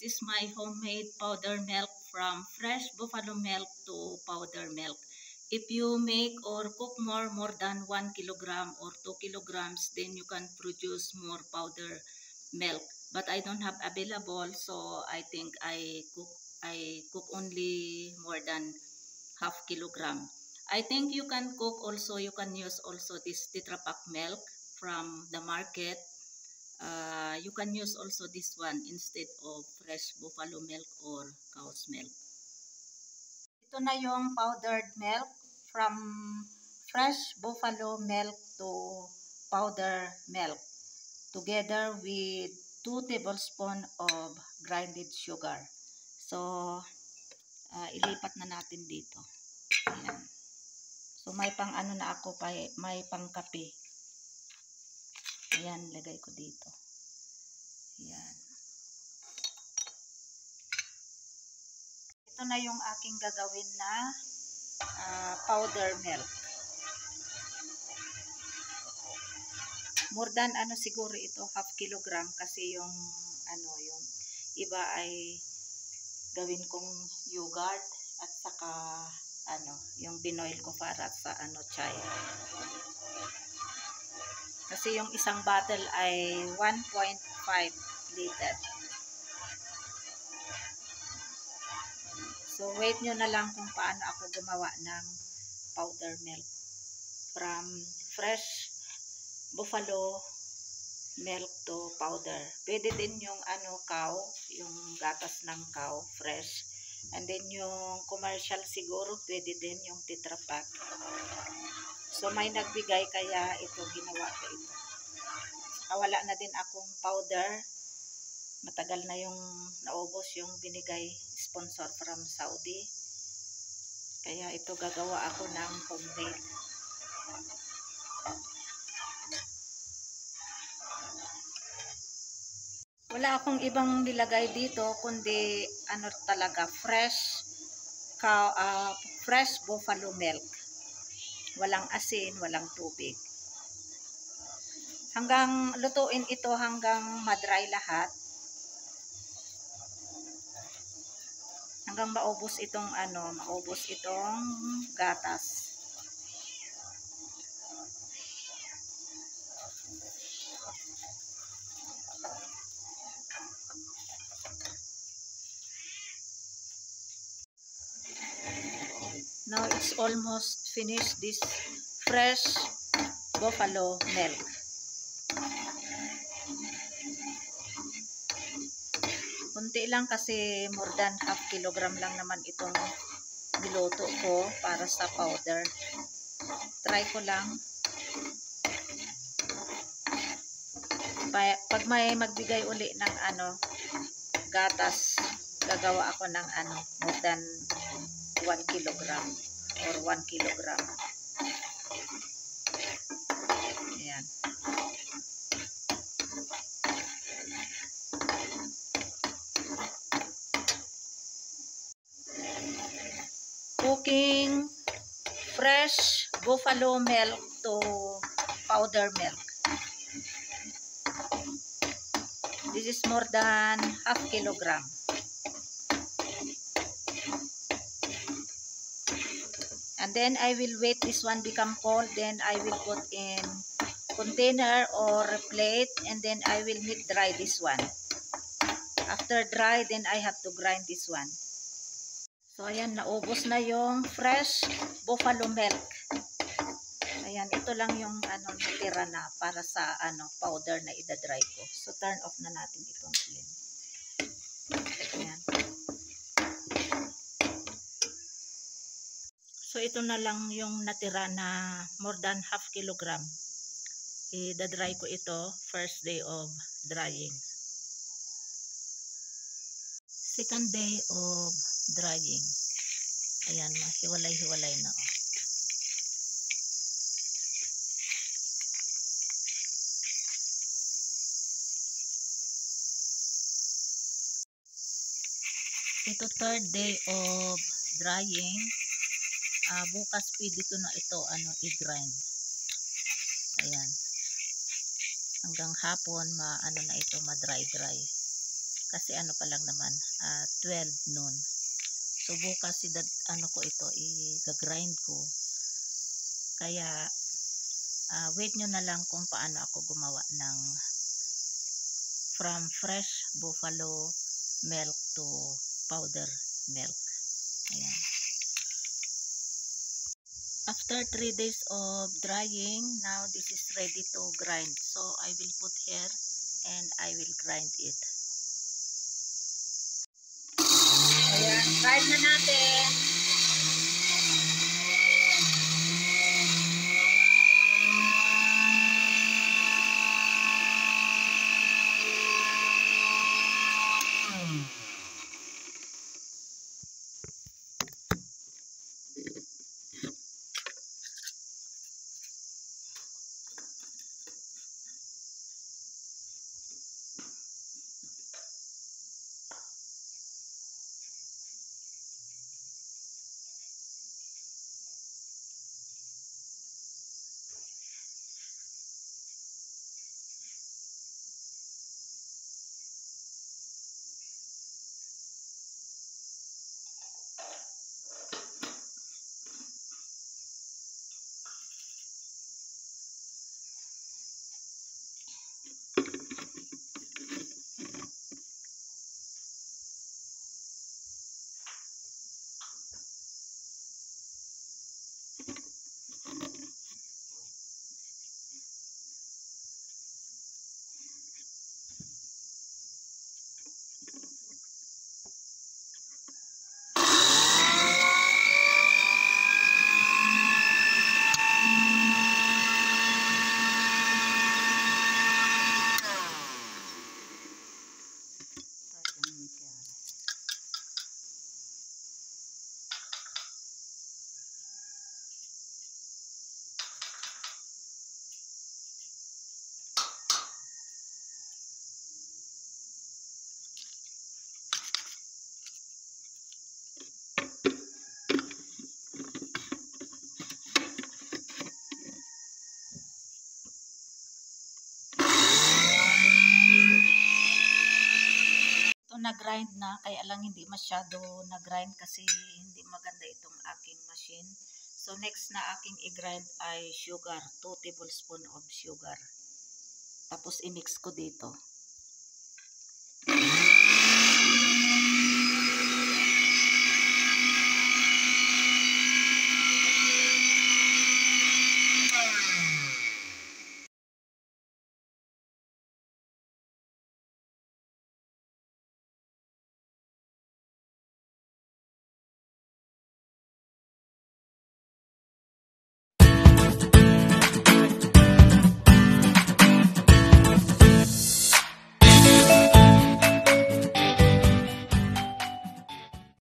is my homemade powder milk from fresh buffalo milk to powder milk. If you make or cook more than 1 kilogram or 2 kilograms, then you can produce more powder milk. But I don't have available, so I think I cook only more than half kilogram. I think you can cook also, you can use also this Tetra Pak milk from the market. You can use also this one instead of fresh buffalo milk or cow's milk. Ito na yung powdered milk from fresh buffalo milk to powder milk together with 2 tablespoons of grinded sugar. So, ilipat na natin dito. Ayan. So, may pang ano na ako, may pang kape. Ayan, lagay ko dito. Ayan. Ito na yung aking gagawin na powder milk. More than ano siguro ito, half kilogram kasi yung ano, yung iba ay gawin kong yogurt at saka ano, yung binoil ko para sa ano, chai. Kasi yung isang bottle ay 1.5 liter. So, wait nyo na lang kung paano ako gumawa ng powder milk from fresh buffalo milk to powder. Pwede din yung ano, cow, yung gatas ng cow, fresh. And then yung commercial siguro, pwede din yung Tetra Pak. So, may nagbigay kaya ito, ginawa ko ito. Wala na din akong powder. Matagal na yung naubos yung binigay sponsor from Saudi. Kaya ito gagawa ako ng homemade. Wala akong ibang nilagay dito kundi ano talaga, fresh buffalo milk. Walang asin, walang tubig. Hanggang lutuin ito hanggang madry lahat. Hanggang maubos itong ano, maubos itong gatas. Now it's almost finished, this fresh buffalo milk. Kunti lang kasi more than half kilogram lang naman itong niluto ko para sa powder. Try ko lang. Pag may magbigay uli ng ano, gatas, gagawa ako ng ano, more than 1 kilogram or 1 kilogram. Ayan. Cooking fresh buffalo milk to powder milk. This is more than half kilogram. And then I will wait this one become cold. Then I will put in container or plate. And then I will heat dry this one. After dry, then I have to grind this one. So ayan, naubos na yung fresh buffalo milk. Ayan, ito lang yung ano, natira na para sa ano, powder na idadry ko. So turn off na natin itong flame. Ayan. So, ito na lang yung natira na more than half kilogram. I-dry ko ito first day of drying. Second day of drying. Ayan, hiwalay-hiwalay na. Ito third day of drying. Bukas pwede ko na ito ano, i-grind. Ayan. Hanggang hapon ano na ito, ma-dry. Kasi ano pa lang naman, 12 noon. So bukas ano ko ito, i-grind ko. Kaya wait nyo na lang kung paano ako gumawa ng from fresh buffalo milk to powder milk. Ayan. After 3 days of drying, now this is ready to grind. So I will put here and I will grind it. Ayan, grind na natin. Na-grind na, kaya lang hindi masyado na-grind kasi hindi maganda itong aking machine. So next na aking i-grind ay sugar, 2 tablespoon of sugar. Tapos i-mix ko dito.